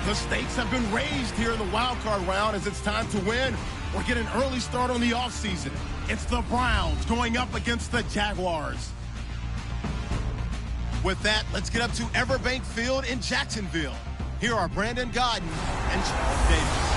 The stakes have been raised here in the wild card round as it's time to win or get an early start on the offseason. It's the Browns going up against the Jaguars. With that, let's get up to Everbank Field in Jacksonville. Here are Brandon Gaudin and Charles Davis.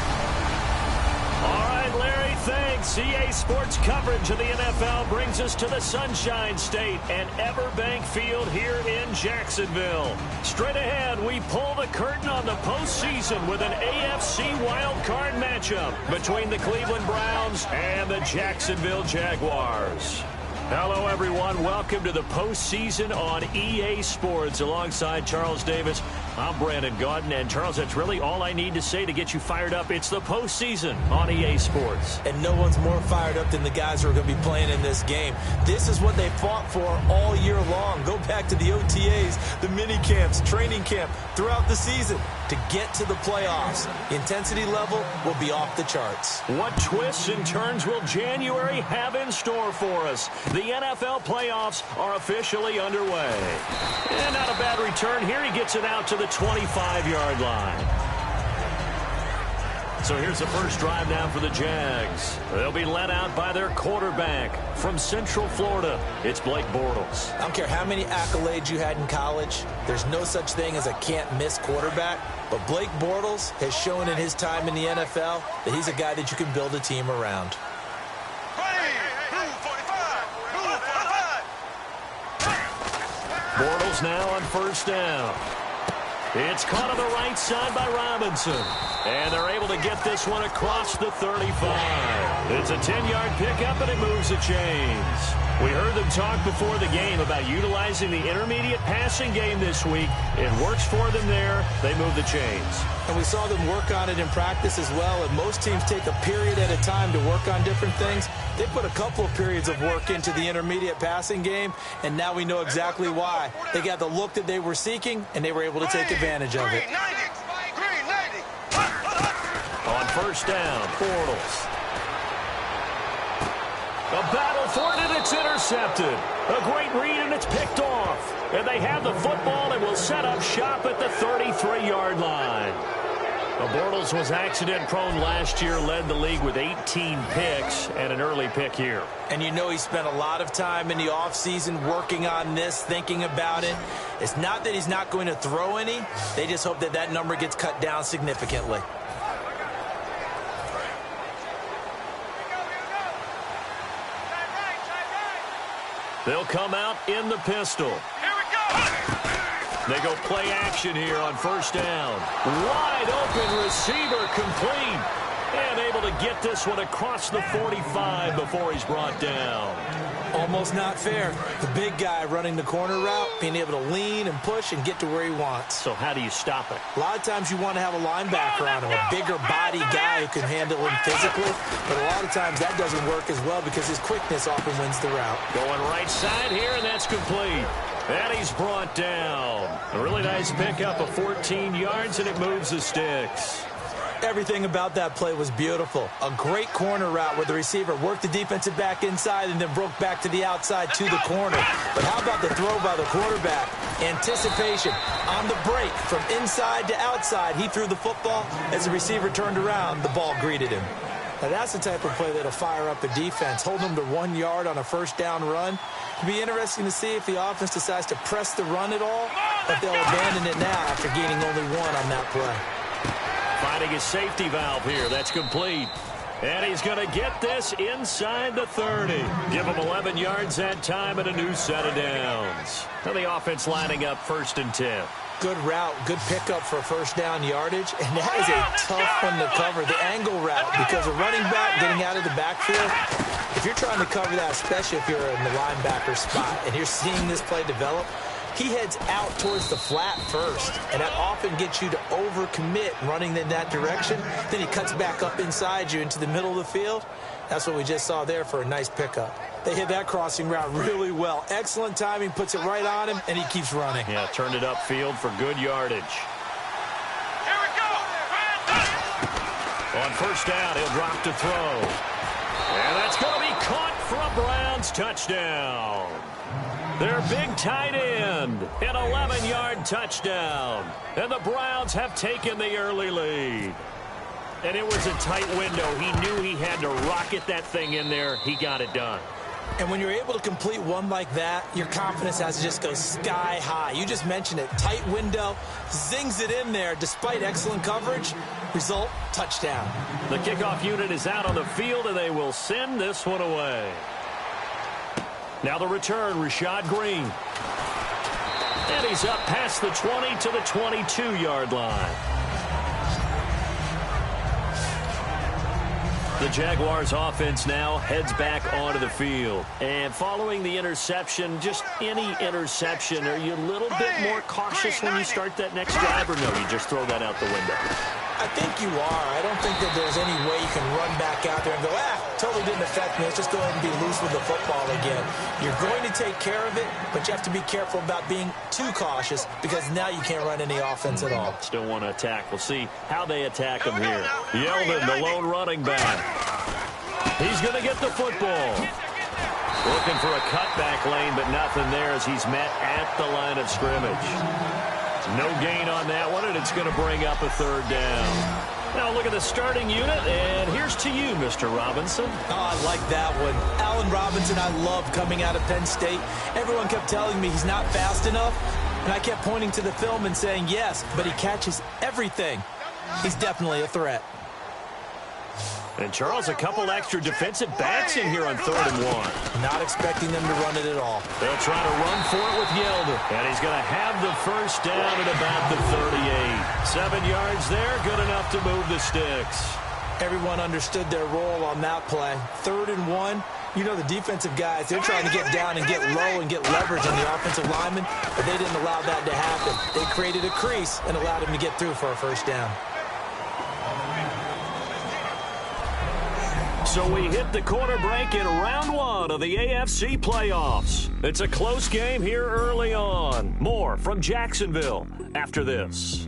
All right, Larry, thanks. EA Sports coverage of the NFL brings us to the Sunshine State and Everbank Field here in Jacksonville. Straight ahead, we pull the curtain on the postseason with an AFC wildcard matchup between the Cleveland Browns and the Jacksonville Jaguars. Hello, everyone. Welcome to the postseason on EA Sports. Alongside Charles Davis, I'm Brandon Gaudin. And, Charles, that's really all I need to say to get you fired up. It's the postseason on EA Sports. And no one's more fired up than the guys who are going to be playing in this game. This is what they fought for all year long. Go back to the OTAs, the mini camps, training camp, throughout the season to get to the playoffs. The intensity level will be off the charts. What twists and turns will January have in store for us? The NFL playoffs are officially underway. And not a bad return here. He gets it out to the 25-yard line. So here's the first drive now for the Jags. They'll be led out by their quarterback from Central Florida. It's Blake Bortles. I don't care how many accolades you had in college. There's no such thing as a can't-miss quarterback. But Blake Bortles has shown in his time in the NFL that he's a guy that you can build a team around. Bortles now on first down. It's caught on the right side by Robinson. And they're able to get this one across the 35. It's a 10-yard pickup, and it moves the chains. We heard them talk before the game about utilizing the intermediate passing game this week. It works for them there. They move the chains. And we saw them work on it in practice as well. And most teams take a period at a time to work on different things. They put a couple of periods of work into the intermediate passing game, and now we know exactly why. They got the look that they were seeking, and they were able to take advantage of it. On first down, Bortles. A battle for it, and it's intercepted. A great read, and it's picked off. And they have the football and will set up shop at the 33-yard line. Bortles was accident-prone last year, led the league with 18 picks and an early pick here. And you know he spent a lot of time in the offseason working on this, thinking about it. It's not that he's not going to throw any. They just hope that that number gets cut down significantly. They'll come out in the pistol. Here we go! They go play action here on first down. Wide open receiver complete. And able to get this one across the 45 before he's brought down. Almost not fair. The big guy running the corner route, being able to lean and push and get to where he wants. So how do you stop it? A lot of times you want to have a linebacker on him, a bigger body guy who can handle him physically. But a lot of times that doesn't work as well because his quickness often wins the route. Going right side here, and that's complete. And he's brought down. A really nice pickup of 14 yards, and it moves the sticks. Everything about that play was beautiful. A great corner route where the receiver worked the defensive back inside and then broke back to the outside to the corner. But how about the throw by the quarterback? Anticipation on the break from inside to outside. He threw the football. As the receiver turned around, the ball greeted him. Now that's the type of play that'll fire up a defense. Hold them to 1 yard on a first down run. It'll be interesting to see if the offense decides to press the run at all, or if they'll abandon it now after gaining only one on that play. Finding his safety valve here. That's complete. And he's going to get this inside the 30. Give him 11 yards that time and a new set of downs. Now the offense lining up 1st and 10. Good route, good pickup for first down yardage, and that is a tough one to cover, the angle route, because a running back getting out of the backfield, if you're trying to cover that, especially if you're in the linebacker spot, and you're seeing this play develop, he heads out towards the flat first, and that often gets you to overcommit running in that direction. Then he cuts back up inside you into the middle of the field. That's what we just saw there for a nice pickup. They hit that crossing route really well. Excellent timing, puts it right on him, and he keeps running. Yeah, turned it upfield for good yardage. Here we go! On first down, he'll drop to throw. And that's going to be caught for a Browns touchdown. Their big tight end, an 11-yard touchdown. And the Browns have taken the early lead. And it was a tight window. He knew he had to rocket that thing in there. He got it done. And when you're able to complete one like that, your confidence has to just go sky high. You just mentioned it. Tight window, zings it in there despite excellent coverage. Result, touchdown. The kickoff unit is out on the field, and they will send this one away. Now the return, Rashad Green. And he's up past the 20 to the 22-yard line. The Jaguars offense now heads back onto the field. And following the interception, just any interception, are you a little bit more cautious when you start that next drive, or no, you just throw that out the window? I think you are. I don't think that there's any way you can run back out there and go, totally didn't affect me. Let's just go ahead and be loose with the football again. You're going to take care of it, but you have to be careful about being too cautious because now you can't run any offense at all. Still want to attack. We'll see how they attack him here. Yeldon, the lone running back. He's going to get the football. Looking for a cutback lane, but nothing there as he's met at the line of scrimmage. No gain on that one, and it's going to bring up a third down. Now look at the starting unit, and here's to you, Mr. Robinson. Oh, I like that one. Allen Robinson, I love coming out of Penn State. Everyone kept telling me he's not fast enough, and I kept pointing to the film and saying yes, but he catches everything. He's definitely a threat. And, Charles, a couple extra defensive backs in here on 3rd and 1. Not expecting them to run it at all. They'll try to run for it with Yeldon. And he's going to have the first down at about the 38. 7 yards there, good enough to move the sticks. Everyone understood their role on that play. 3rd and 1. You know the defensive guys, they're trying to get down and get low and get leverage on the offensive lineman, but they didn't allow that to happen. They created a crease and allowed him to get through for a first down. So we hit the quarter break in round 1 of the AFC playoffs. It's a close game here early on. More from Jacksonville after this.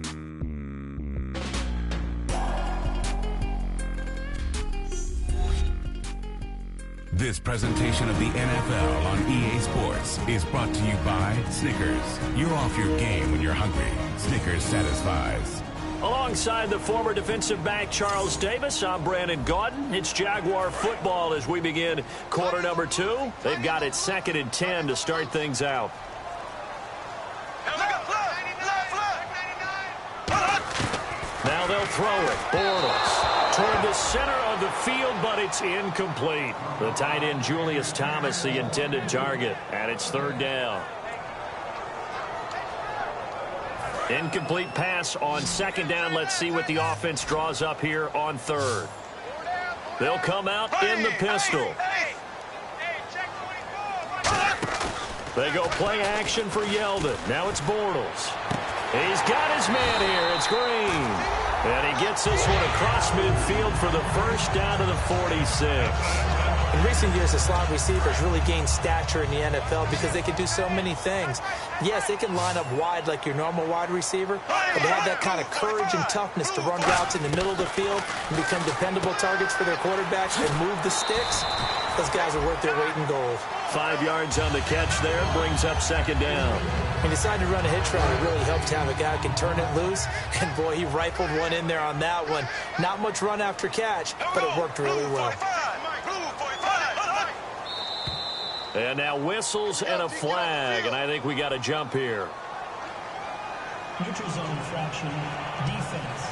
This presentation of the NFL on EA Sports is brought to you by Snickers. You're off your game when you're hungry. Snickers satisfies. Alongside the former defensive back Charles Davis, I'm Brandon Gaudin. It's Jaguar football as we begin quarter number 2. They've got it 2nd and 10 to start things out. Now they'll throw it. Bortles toward the center of the field, but it's incomplete. The tight end Julius Thomas, the intended target, and it's 3rd down. Incomplete pass on 2nd down. Let's see what the offense draws up here on 3rd. They'll come out in the pistol. They go play action for Yeldon. Now it's Bortles. He's got his man here. It's Green. And he gets this one across midfield for the first down to the 46. In recent years, the slot receivers really gained stature in the NFL because they can do so many things. Yes, they can line up wide like your normal wide receiver, but they have that kind of courage and toughness to run routes in the middle of the field and become dependable targets for their quarterbacks and move the sticks. Those guys are worth their weight in gold. 5 yards on the catch there, brings up 2nd down. He decided to run a hitch route. It really helped to have a guy who can turn it loose, and boy, he rifled one in there on that one. Not much run after catch, but it worked really well. And now whistles and a flag, and I think we got a jump here. Neutral zone infraction, defense.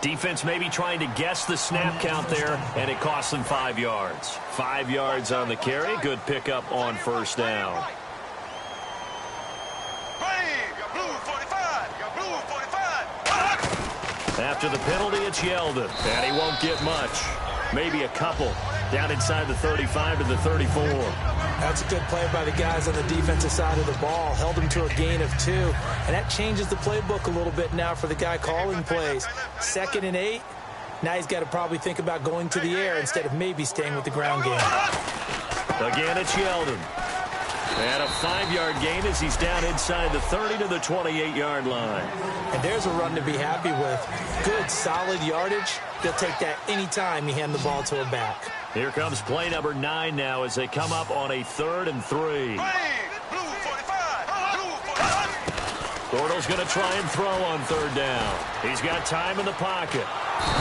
Defense maybe trying to guess the snap count there, and it costs them 5 yards. 5 yards on the carry. Good pickup on 1st down. After the penalty, it's Yeldon, and he won't get much. Maybe a couple down inside the 35 to the 34. That's a good play by the guys on the defensive side of the ball. Held him to a gain of 2, and that changes the playbook a little bit now for the guy calling plays. 2nd and 8. Now he's got to probably think about going to the air instead of maybe staying with the ground game. Again, it's Yeldon. And a 5-yard gain as he's down inside the 30 to the 28-yard line. And there's a run to be happy with. Good, solid yardage. They'll take that anytime you hand the ball to a back. Here comes play number 9 now as they come up on a 3rd and 3. Bortles going to try and throw on 3rd down. He's got time in the pocket.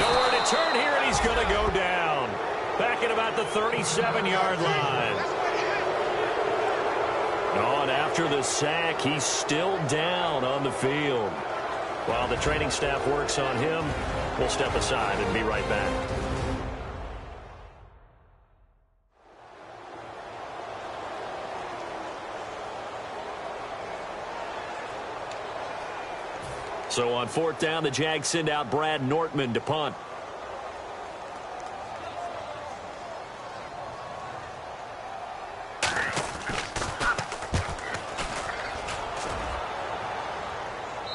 Nowhere to turn here, and he's going to go down. Back at about the 37-yard line. Oh, and after the sack, he's still down on the field. While the training staff works on him, we'll step aside and be right back. So on 4th down, the Jags send out Brad Nortman to punt.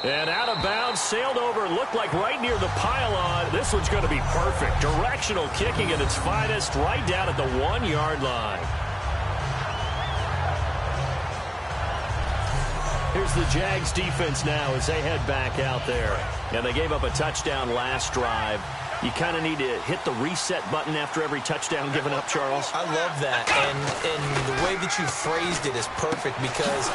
And out of bounds, sailed over, looked like right near the pylon. This one's going to be perfect. Directional kicking at its finest, right down at the 1-yard line. Here's the Jags defense now as they head back out there. Now, they gave up a touchdown last drive. You kind of need to hit the reset button after every touchdown given up, Charles. I love that. And the way that you phrased it is perfect because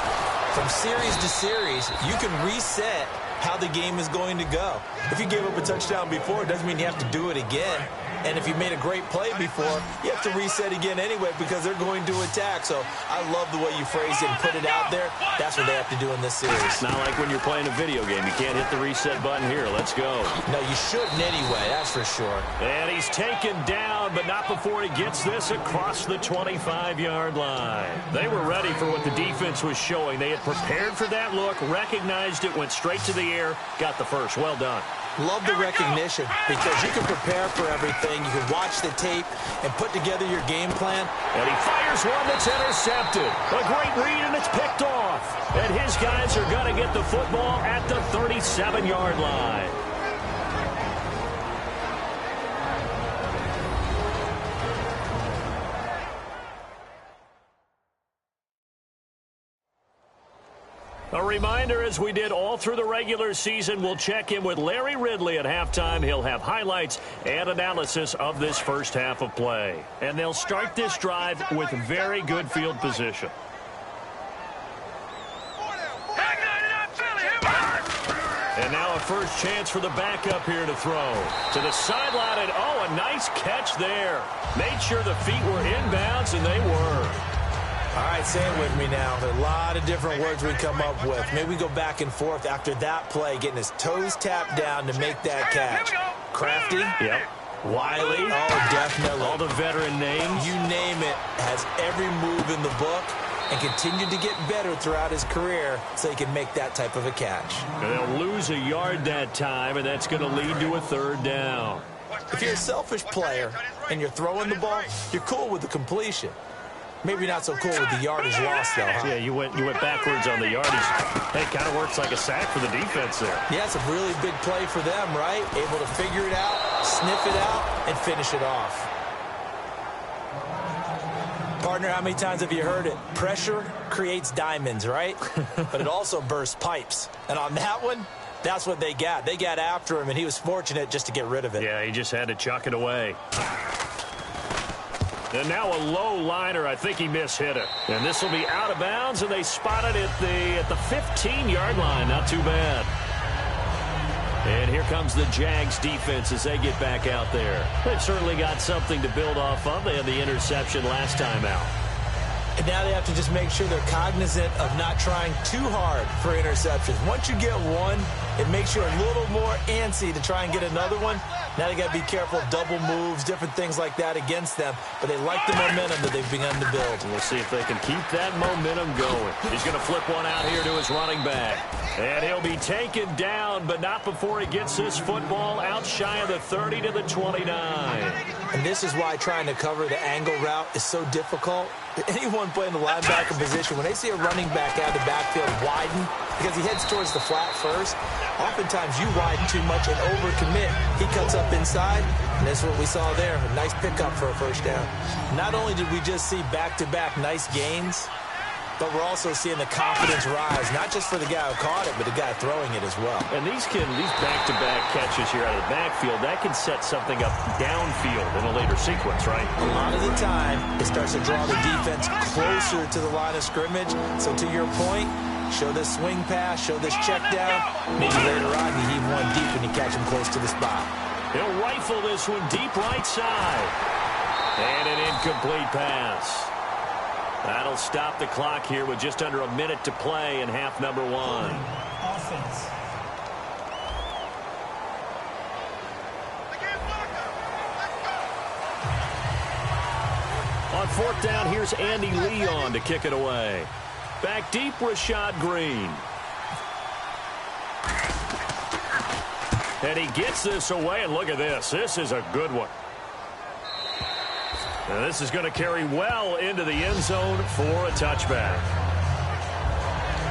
from series to series, you can reset how the game is going to go. If you gave up a touchdown before, it doesn't mean you have to do it again. And if you made a great play before, you have to reset again anyway because they're going to attack. So I love the way you phrased it and put it out there. That's what they have to do in this series. It's not like when you're playing a video game. You can't hit the reset button here. Let's go. No, you shouldn't anyway. That's for sure. And he's taken down, but not before he gets this across the 25-yard line. They were ready for what the defense was showing. They had prepared for that look, recognized it, went straight to the air, got the first. Well done. Love the recognition because you can prepare for everything. You can watch the tape and put together your game plan. And he fires one that's intercepted. A great read, and it's picked off. And his guys are going to get the football at the 37-yard line. A reminder, as we did all through the regular season, we'll check in with Larry Ridley at halftime. He'll have highlights and analysis of this first half of play. And they'll start this drive with very good field position. And now a first chance for the backup here to throw. To the sideline, and oh, a nice catch there. Made sure the feet were inbounds, and they were. All right, say it with me now. There are a lot of different words we come up with. Maybe we go back and forth after that play, getting his toes tapped down to make that catch. Crafty? Yep. Wiley? Oh, definitely. All the veteran names? You name it. Has every move in the book and continued to get better throughout his career so he can make that type of a catch. And they'll lose a yard that time, and that's going to lead to a 3rd down. If you're a selfish player and you're throwing the ball, you're cool with the completion. Maybe not so cool with the yardage loss, though, huh? Yeah, you went backwards on the yardage. Hey, it kind of works like a sack for the defense there. Yeah, it's a really big play for them, right? Able to figure it out, sniff it out, and finish it off. Partner, how many times have you heard it? Pressure creates diamonds, right? But it also bursts pipes. And on that one, that's what they got. They got after him, and he was fortunate just to get rid of it. Yeah, he just had to chuck it away. And now a low liner. I think he mishit it. And this will be out of bounds, and they spot it at the 15-yard line. Not too bad. And here comes the Jags defense as they get back out there. They've certainly got something to build off of. They had the interception last time out. And now they have to just make sure they're cognizant of not trying too hard for interceptions. Once you get one, it makes you a little more antsy to try and get another one. Now they got to be careful of double moves, different things like that against them. But they like the momentum that they've begun to build. And we'll see if they can keep that momentum going. He's going to flip one out here to his running back. And he'll be taken down, but not before he gets this football out shy of the 30 to the 29. And this is why trying to cover the angle route is so difficult. Anyone playing the linebacker position, when they see a running back out of the backfield widen, because he heads towards the flat first, oftentimes you widen too much and overcommit. He cuts up inside, and that's what we saw there. A nice pickup for a first down. Not only did we just see back-to-back nice gains, but we're also seeing the confidence rise, not just for the guy who caught it, but the guy throwing it as well. And these back-to-back catches here out of the backfield, that can set something up downfield in a later sequence, right? A lot of the time, it starts to draw the defense closer to the line of scrimmage. So to your point, show this swing pass, show this check down. Maybe later on you heave one deep when you catch him close to the spot. He'll rifle this one deep right side. And an incomplete pass. That'll stop the clock here with just under a minute to play in half number one. Offense. On fourth down, here's Andy Leon to kick it away. Back deep, Rashad Green. And he gets this away, and look at this. This is a good one. And this is going to carry well into the end zone for a touchback.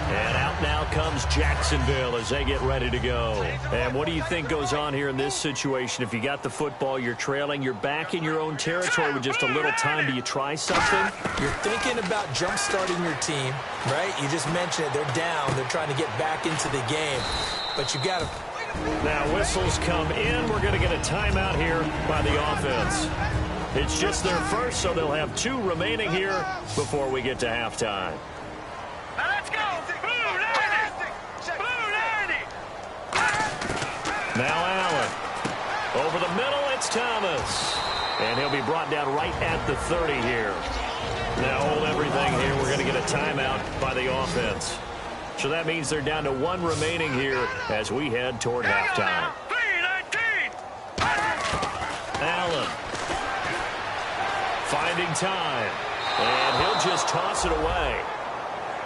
And out now comes Jacksonville as they get ready to go. And what do you think goes on here in this situation? If you got the football, you're trailing, you're back in your own territory with just a little time. Do you try something? You're thinking about jump-starting your team, right? You just mentioned it. They're down. They're trying to get back into the game. But you got to... Now whistles come in. We're going to get a timeout here by the offense. It's just their first, so they'll have 2 remaining here before we get to halftime. Now let's go. Blue 90. Blue 90. Now Allen. Over the middle, it's Thomas. And he'll be brought down right at the 30 here. Now hold everything here. We're going to get a timeout by the offense. So that means they're down to 1 remaining here as we head toward halftime. Allen. Finding time. And he'll just toss it away.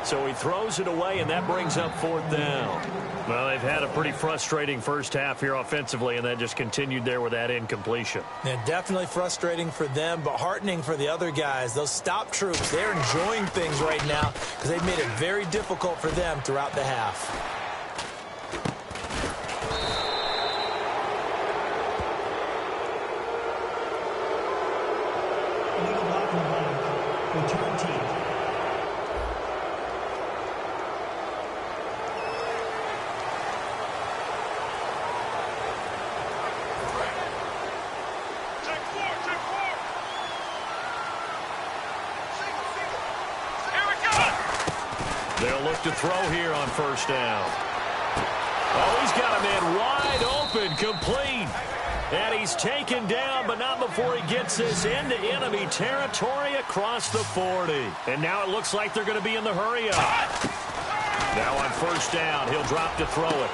So he throws it away, and that brings up fourth down. Well, they've had a pretty frustrating first half here offensively, and that just continued there with that incompletion. Yeah, definitely frustrating for them, but heartening for the other guys. Those stop troops, they're enjoying things right now because they've made it very difficult for them throughout the half. Illegal blocking back. Return team. Check four. Here we go. They'll look to throw here on first down. Oh, he's got a man wide open, complete. And he's taken down, but not before he gets this into enemy territory across the 40. And now it looks like they're going to be in the hurry-up. Now on first down, he'll drop to throw it.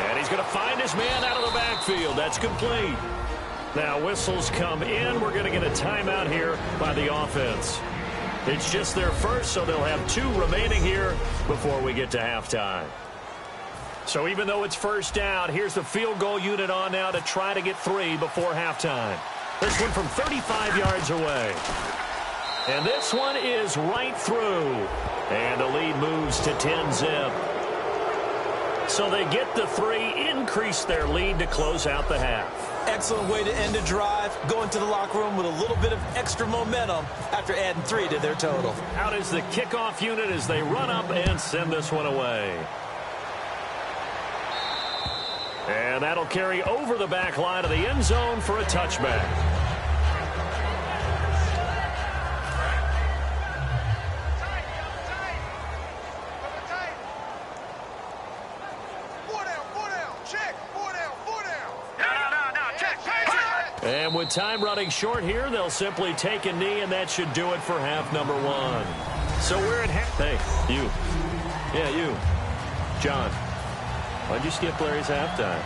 And he's going to find his man out of the backfield. That's complete. Now whistles come in. We're going to get a timeout here by the offense. It's just their first, so they'll have 2 remaining here before we get to halftime. So even though it's first down, here's the field goal unit on now to try to get 3 before halftime. This one from 35 yards away. And this one is right through. And the lead moves to 10-zip. So they get the 3, increase their lead to close out the half. Excellent way to end a drive. Go into the locker room with a little bit of extra momentum after adding 3 to their total. Out is the kickoff unit as they run up and send this one away. And that'll carry over the back line of the end zone for a touchback. And with time running short here, they'll simply take a knee, and that should do it for half number 1. So we're at half. Hey, you. Yeah, you. John. Why'd you skip Larry's halftime?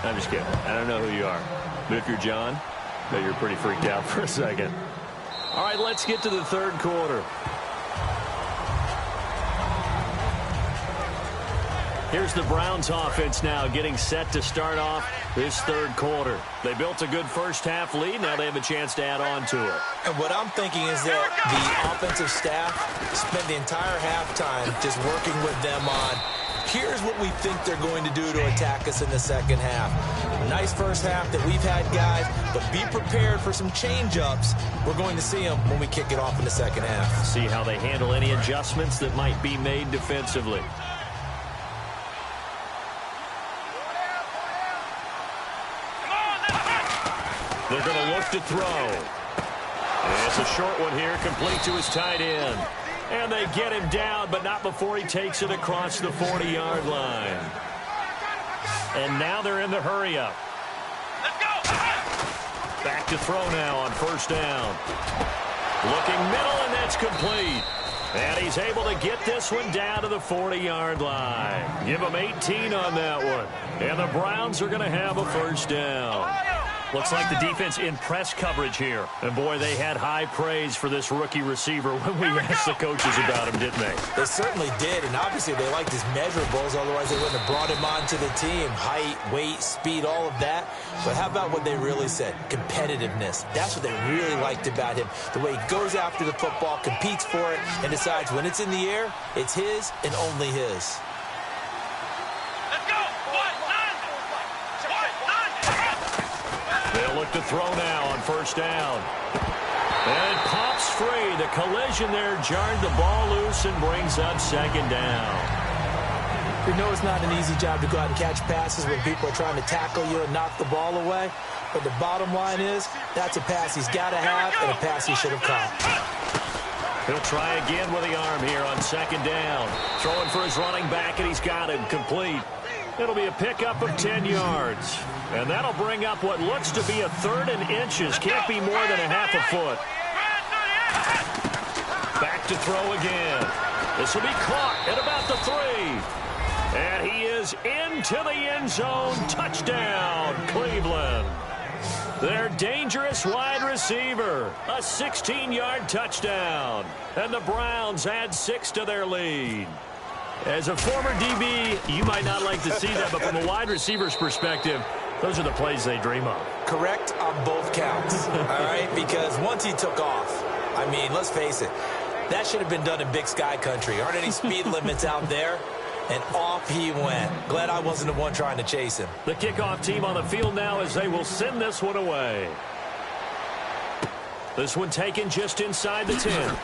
I'm just kidding. I don't know who you are. But if you're John, I bet you're pretty freaked out for a second. All right, let's get to the third quarter. Here's the Browns offense now getting set to start off this third quarter. They built a good first half lead. Now they have a chance to add on to it. And what I'm thinking is that the offensive staff spent the entire halftime just working with them on Here's what we think they're going to do to attack us in the second half. Nice first half that we've had, guys, but be prepared for some change-ups. We're going to see them when we kick it off in the second half. See how they handle any adjustments that might be made defensively. They're going to look to throw. It's a short one here, complete to his tight end. And they get him down, but not before he takes it across the 40-yard line. And now they're in the hurry-up. Let's go. Back to throw now on first down. Looking middle, and that's complete. And he's able to get this one down to the 40-yard line. Give him 18 on that one. And the Browns are going to have a first down. Looks like the defense in press coverage here. And, boy, they had high praise for this rookie receiver when we asked the coaches about him, didn't they? They certainly did, and obviously they liked his measurables. Otherwise, they wouldn't have brought him onto the team. Height, weight, speed, all of that. But how about what they really said? Competitiveness. That's what they really liked about him. The way he goes after the football, competes for it, and decides when it's in the air, it's his and only his. They'll look to throw now on first down. And it pops free. The collision there jarred the ball loose and brings up second down. We know it's not an easy job to go out and catch passes when people are trying to tackle you and knock the ball away. But the bottom line is, that's a pass he's got to have and a pass he should have caught. He'll try again with the arm here on second down. Throwing for his running back, and he's got him complete. It'll be a pickup of 10 yards. And that'll bring up what looks to be a third and inches. Can't be more than a half a foot. Back to throw again. This will be caught at about the 3. And he is into the end zone. Touchdown, Cleveland. Their dangerous wide receiver. A 16-yard touchdown. And the Browns add 6 to their lead. As a former DB, you might not like to see that, but from a wide receiver's perspective, those are the plays they dream of. Correct on both counts, all right? Because once he took off, I mean, let's face it, that should have been done in Big Sky country. Aren't any speed limits out there? And off he went. Glad I wasn't the one trying to chase him. The kickoff team on the field now as they will send this one away. This one taken just inside the 10.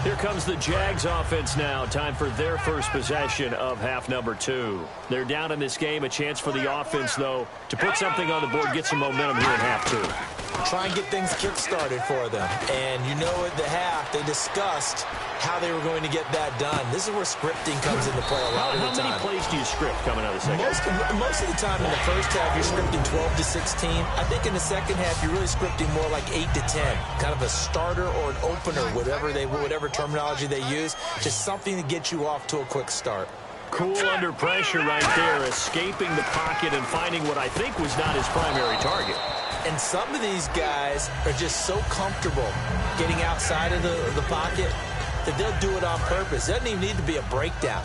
Here comes the Jags offense now. Time for their first possession of half number 2. They're down in this game. A chance for the offense, though, to put something on the board, get some momentum here in half 2. Try and get things kick-started for them. And you know at the half, they discussed how they were going to get that done. This is where scripting comes into play a lot of the time. How many plays do you script coming out of the second half? Most of the time in the first half, you're scripting 12 to 16. I think in the second half, you're really scripting more like 8 to 10. Kind of a starter or an opener, whatever terminology they use. Just something to get you off to a quick start. Cool under pressure right there, escaping the pocket and finding what I think was not his primary target. And some of these guys are just so comfortable getting outside of the pocket that they'll do it on purpose. It doesn't even need to be a breakdown.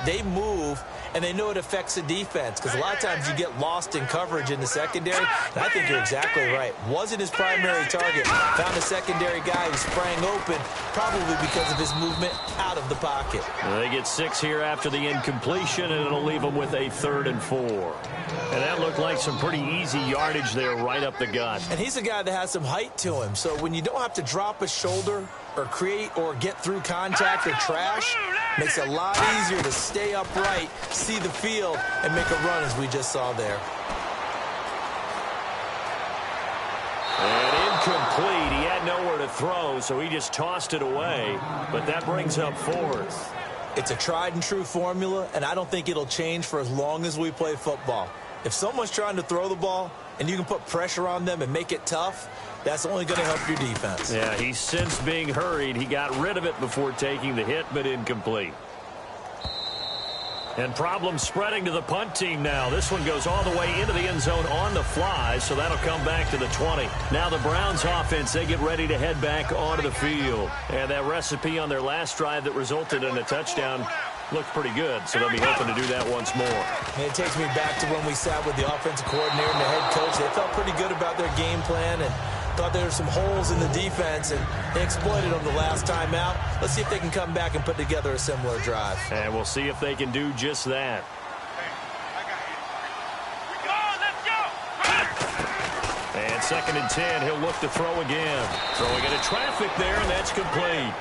They move, and they know it affects the defense because a lot of times you get lost in coverage in the secondary. And I think you're exactly right. Wasn't his primary target. Found a secondary guy who sprang open, probably because of his movement out of the pocket. They get 6 here after the incompletion, and it'll leave them with a 3rd and 4. And that looked like some pretty easy yardage there right up the gut. And he's a guy that has some height to him. So when you don't have to drop a shoulder or create or get through contact or trash, makes it a lot easier to stay upright, see the field, and make a run as we just saw there. And incomplete. He had nowhere to throw, so he just tossed it away. But that brings up 4th. It's a tried and true formula, and I don't think it'll change for as long as we play football. If someone's trying to throw the ball and you can put pressure on them and make it tough, that's only going to help your defense. Yeah, he sensed being hurried. He got rid of it before taking the hit, but incomplete. And problems spreading to the punt team now. This one goes all the way into the end zone on the fly, so that'll come back to the 20. Now the Browns offense, they get ready to head back onto the field. And that recipe on their last drive that resulted in a touchdown looked pretty good, so they'll be hoping to do that once more. And it takes me back to when we sat with the offensive coordinator and the head coach. They felt pretty good about their game plan and thought there were some holes in the defense, and they exploited them the last time out. Let's see if they can come back and put together a similar drive. And we'll see if they can do just that. And 2nd and 10, he'll look to throw again. Throwing into traffic there, and that's complete.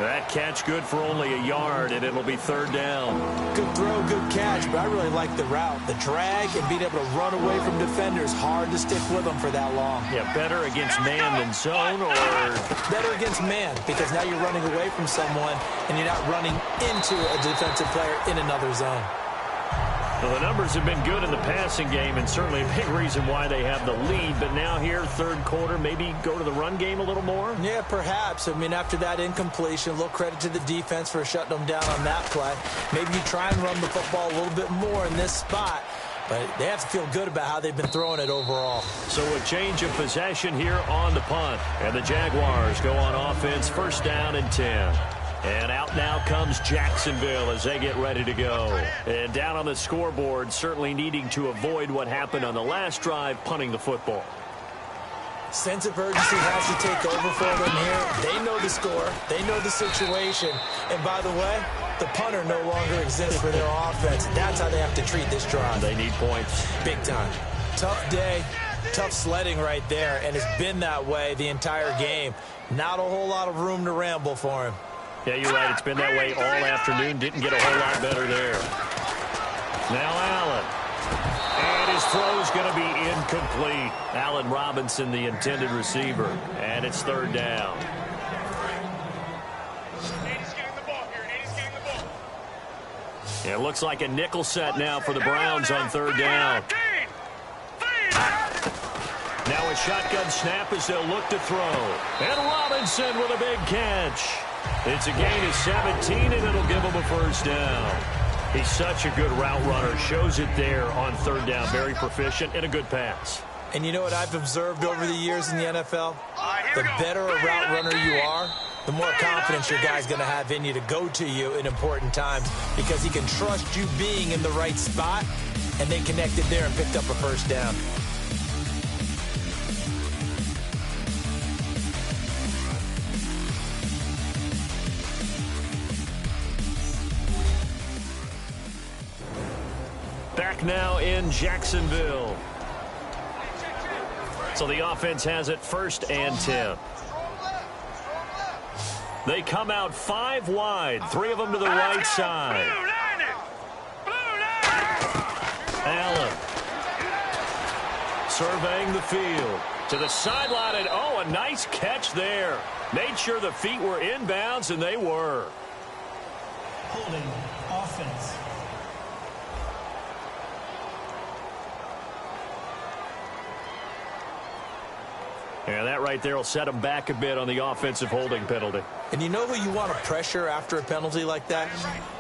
That catch good for only a yard, and it'll be 3rd down. Good throw, good catch, but I really like the route. The drag and being able to run away from defenders, hard to stick with them for that long. Yeah, better against man than zone, or? Better against man, because now you're running away from someone, and you're not running into a defensive player in another zone. Well, the numbers have been good in the passing game, and certainly a big reason why they have the lead. But now here, 3rd quarter, maybe go to the run game a little more? Yeah, perhaps. I mean, after that incompletion, a little credit to the defense for shutting them down on that play. Maybe you try and run the football a little bit more in this spot. But they have to feel good about how they've been throwing it overall. So a change of possession here on the punt. And the Jaguars go on offense, 1st down and 10. And out now comes Jacksonville as they get ready to go. And down on the scoreboard, certainly needing to avoid what happened on the last drive, punting the football. Sense of urgency has to take over for them here. They know the score. They know the situation. And by the way, the punter no longer exists for their offense. That's how they have to treat this drive. They need points. Big time. Tough day, tough sledding right there, and it's been that way the entire game. Not a whole lot of room to ramble for him. Yeah, you're right. It's been that way all afternoon. Didn't get a whole lot better there. Now Allen. And his throw's going to be incomplete. Allen Robinson, the intended receiver. And it's 3rd down. Yeah, it looks like a nickel set now for the Browns on 3rd down. Now a shotgun snap as they'll look to throw. And Robinson with a big catch. It's a gain of 17, and it'll give him a 1st down. He's such a good route runner. Shows it there on 3rd down. Very proficient and a good pass. And you know what I've observed over the years in the NFL? The better a route runner you are, the more confidence your guy's going to have in you to go to you in important times, because he can trust you being in the right spot, and they connected there and picked up a 1st down. Back now in Jacksonville. So the offense has it 1st and 10. They come out 5 wide, 3 of them to the right side. Allen surveying the field to the sideline, and oh, a nice catch there. Made sure the feet were inbounds, and they were. Holding offense. Yeah, that right there will set them back a bit on the offensive holding penalty. And you know who you want to pressure after a penalty like that?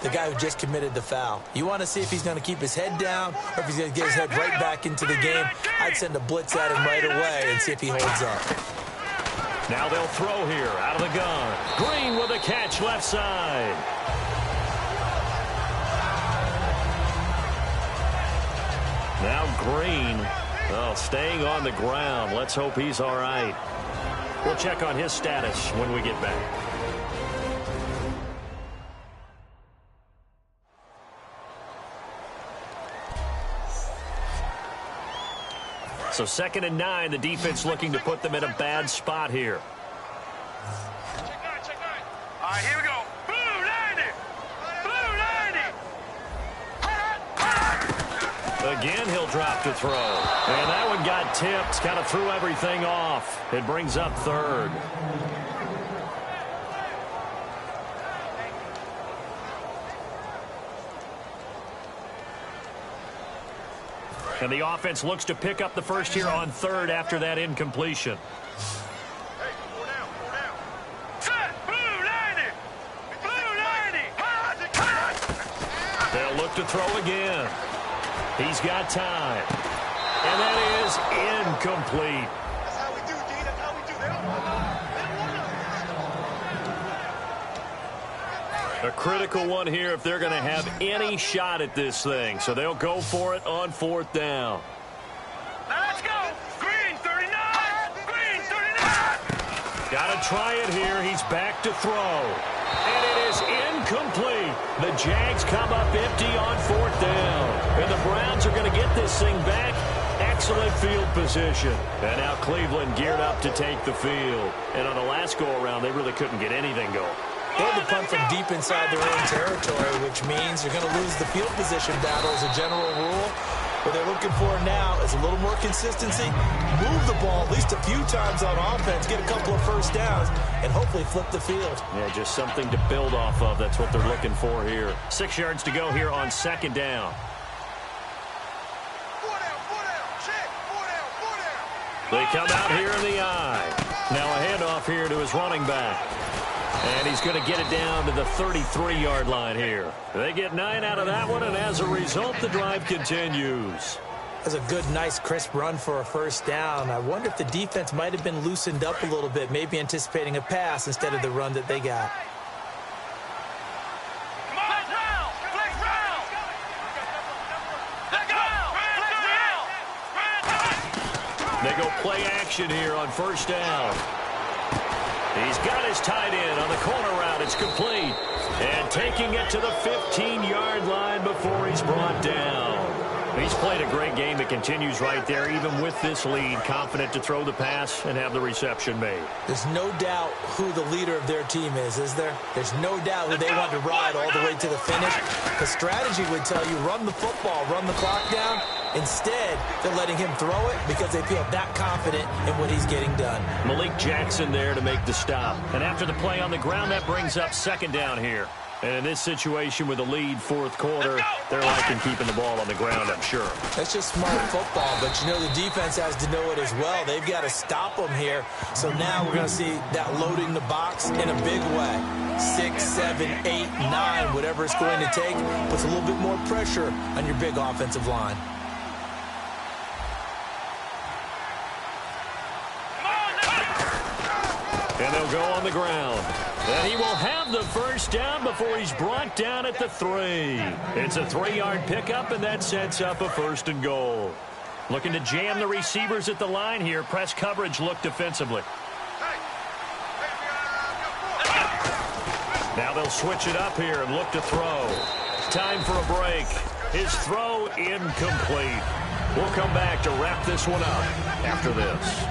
The guy who just committed the foul. You want to see if he's going to keep his head down or if he's going to get his head right back into the game. I'd send a blitz at him right away and see if he holds up. Now they'll throw here out of the gun. Green with a catch left side. Now Green. Oh, staying on the ground. Let's hope he's all right. We'll check on his status when we get back. So 2nd and 9, the defense looking to put them in a bad spot here. Check 9. All right, here we go. Blue 90. Again, he'll drop to throw. And that one got tipped, kind of threw everything off. It brings up 3rd. And the offense looks to pick up the first here on 3rd after that incompletion. Hey, 4 down. Set. Blue 90. They'll look to throw again. He's got time. And that is incomplete. That's how we do, D. That's how we do. They don't want A critical one here if they're going to have any shot at this thing. So they'll go for it on 4th down. Now let's go. Green 39. Green 39. Got to try it here. He's back to throw. And it is incomplete. The Jags come up empty on 4th down. And the Browns are going to get this thing back. Excellent field position. And now Cleveland geared up to take the field. And on the last go-around, they really couldn't get anything going. They had to punt from deep inside their own territory, which means you're going to lose the field position battle as a general rule. What they're looking for now is a little more consistency, move the ball at least a few times on offense, get a couple of first downs, and hopefully flip the field. Yeah, just something to build off of. That's what they're looking for here. 6 yards to go here on 2nd down. They come out here in the eye. Now a handoff here to his running back. And he's going to get it down to the 33-yard line here. They get 9 out of that one, and as a result, the drive continues. That's a good, nice, crisp run for a first down. I wonder if the defense might have been loosened up a little bit, maybe anticipating a pass instead of the run that they got. They go play action here on 1st down. He's got his tight end on the corner route. It's complete. And taking it to the 15-yard line before he's brought down. He's played a great game. It continues right there, even with this lead. Confident to throw the pass and have the reception made. There's no doubt who the leader of their team is there? There's no doubt who they want to ride all the way to the finish. The strategy would tell you run the football, run the clock down. Instead, they're letting him throw it because they feel that confident in what he's getting done. Malik Jackson there to make the stop. And after the play on the ground, that brings up 2nd down here. And in this situation with a lead 4th quarter, they're liking keeping the ball on the ground, I'm sure. That's just smart football, but you know the defense has to know it as well. They've got to stop them here. So now we're going to see that loading the box in a big way. 6, 7, 8, 9, whatever it's going to take, puts a little bit more pressure on your big offensive line. And they'll go on the ground. And he will have the first down before he's brought down at the 3. It's a 3-yard pickup, and that sets up a 1st and goal. Looking to jam the receivers at the line here. Press coverage look defensively. Now they'll switch it up here and look to throw. Time for a break. His throw incomplete. We'll come back to wrap this one up after this.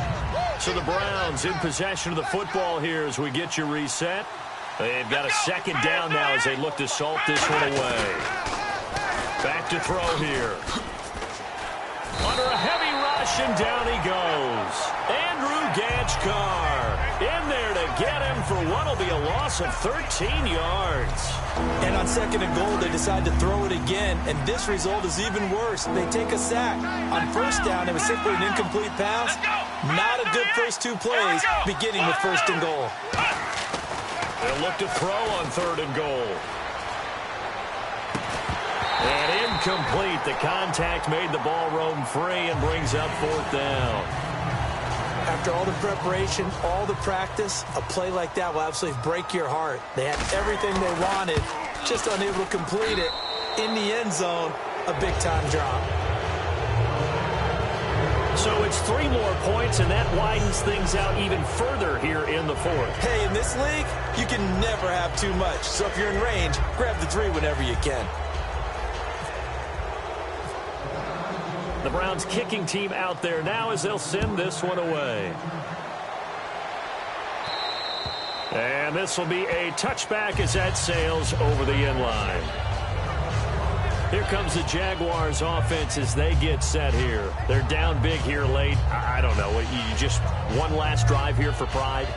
So the Browns in possession of the football here as we get you reset. They've got a 2nd down now as they look to salt this one away. Back to throw here. Under a heavy rush, and down he goes. Andrew Gachkar in there to get him for what will be a loss of 13 yards. And on 2nd and goal, they decide to throw it again, and this result is even worse. They take a sack. On 1st down, it was simply an incomplete pass. Not a good first 2 plays, beginning with 1st and goal. They'll look to throw on 3rd and goal. And incomplete. The contact made the ball roam free and brings up 4th down. After all the preparation, all the practice, a play like that will absolutely break your heart. They had everything they wanted, just unable to complete it. In the end zone, a big-time drop. So it's 3 more points, and that widens things out even further here in the 4th. Hey, in this league, you can never have too much. So if you're in range, grab the 3 whenever you can. The Browns kicking team out there now as they'll send this one away. And this will be a touchback as that sails over the end line. Here comes the Jaguars offense as they get set here. They're down big here late. I don't know. You just one last drive here for pride?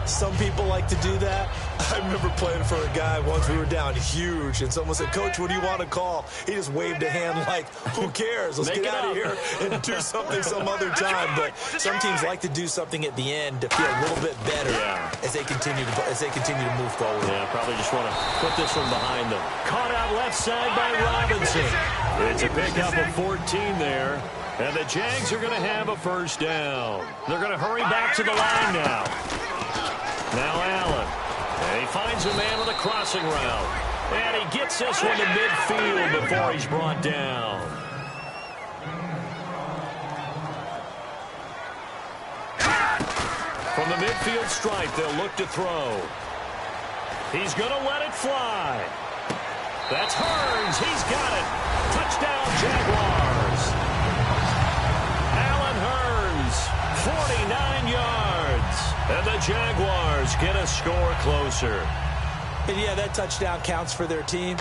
Some people like to do that. I remember playing for a guy once. We were down huge, and someone said, "Coach, what do you want to call?" He just waved a hand like, who cares? Let's get out of here and do something some other time. But some teams like to do something at the end to feel a little bit better as they continue to move forward. Yeah, probably just want to put this one behind them. Caught out left side by Robinson. It's a pickup of 14 there. And the Jags are going to have a first down. They're going to hurry back to the line now. Now Allen. He finds a man on the crossing route. And he gets this one to midfield before he's brought down. From the midfield stripe, they'll look to throw. He's going to let it fly. That's Hearns. He's got it. Touchdown, Jaguars. Allen Hearns, 49 yards. And the Jaguars get a score closer. And yeah, that touchdown counts for their team,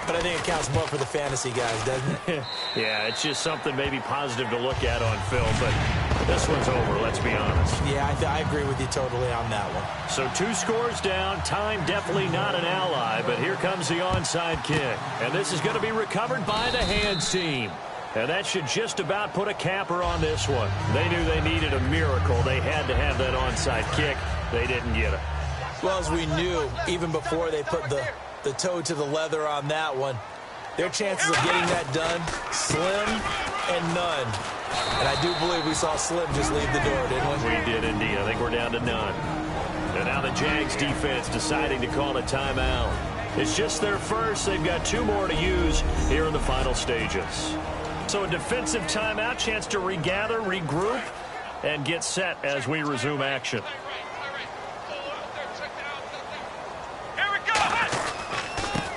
but I think it counts more for the fantasy guys, doesn't it? Yeah, it's just something maybe positive to look at on film, but this one's over, let's be honest. Yeah, I agree with you totally on that one. So 2 scores down, time definitely not an ally, but here comes the onside kick. And this is going to be recovered by the hands team. And that should just about put a capper on this one. They knew they needed a miracle. They had to have that onside kick. They didn't get it. Well, as we knew, even before they put the toe to the leather on that one, their chances of getting that done, slim and none. And I do believe we saw Slim just leave the door, didn't we? We did indeed. I think we're down to none. And now the Jags defense deciding to call a timeout. It's just their first. They've got 2 more to use here in the final stages. So a defensive timeout, chance to regather, regroup, and get set as we resume action.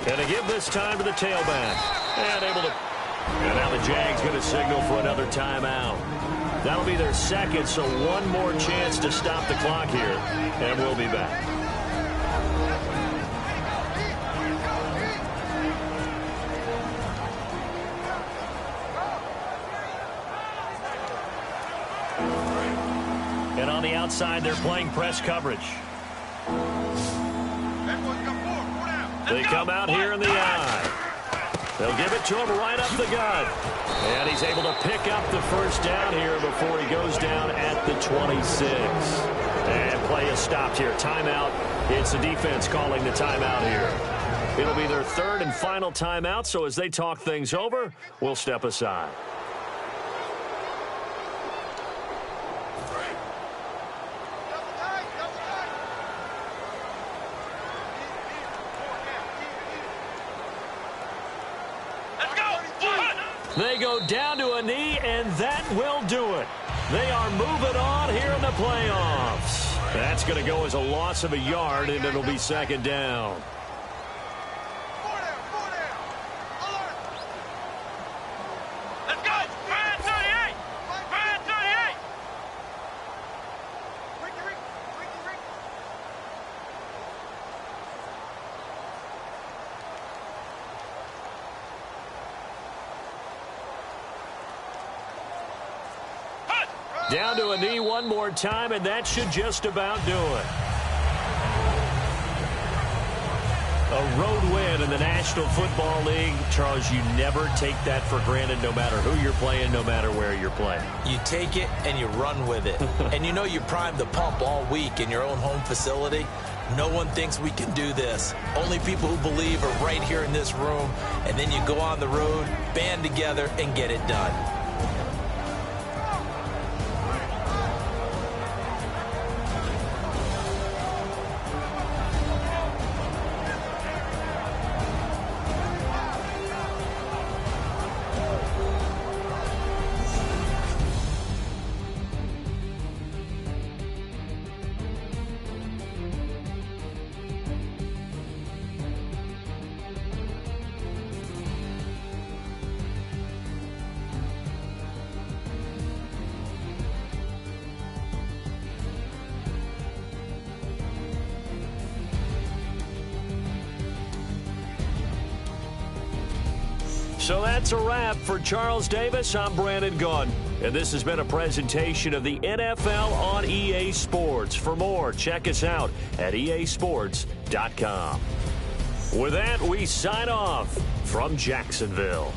And to give this time to the tailback. And able to. And now the Jags going to signal for another timeout. That'll be their second, so one more chance to stop the clock here. And we'll be back. And on the outside, they're playing press coverage. They come out here in the eye. They'll give it to him right up the gut. And he's able to pick up the first down here before he goes down at the 26. And play is stopped here. Timeout. It's the defense calling the timeout here. It'll be their third and final timeout, so as they talk things over, we'll step aside. They go down to a knee, and that will do it. They are moving on here in the playoffs. That's going to go as a loss of a yard, and it'll be second down. Let's go! Brad 38! Brad 38! Down to a knee one more time, and that should just about do it. A road win in the National Football League. Charles, you never take that for granted no matter who you're playing, no matter where you're playing. You take it and you run with it. And you know you primed the pump all week in your own home facility. No one thinks we can do this. Only people who believe are right here in this room. And then you go on the road, band together, and get it done. So that's a wrap for Charles Davis. I'm Brandon Gunn. And this has been a presentation of the NFL on EA Sports. For more, check us out at easports.com. With that, we sign off from Jacksonville.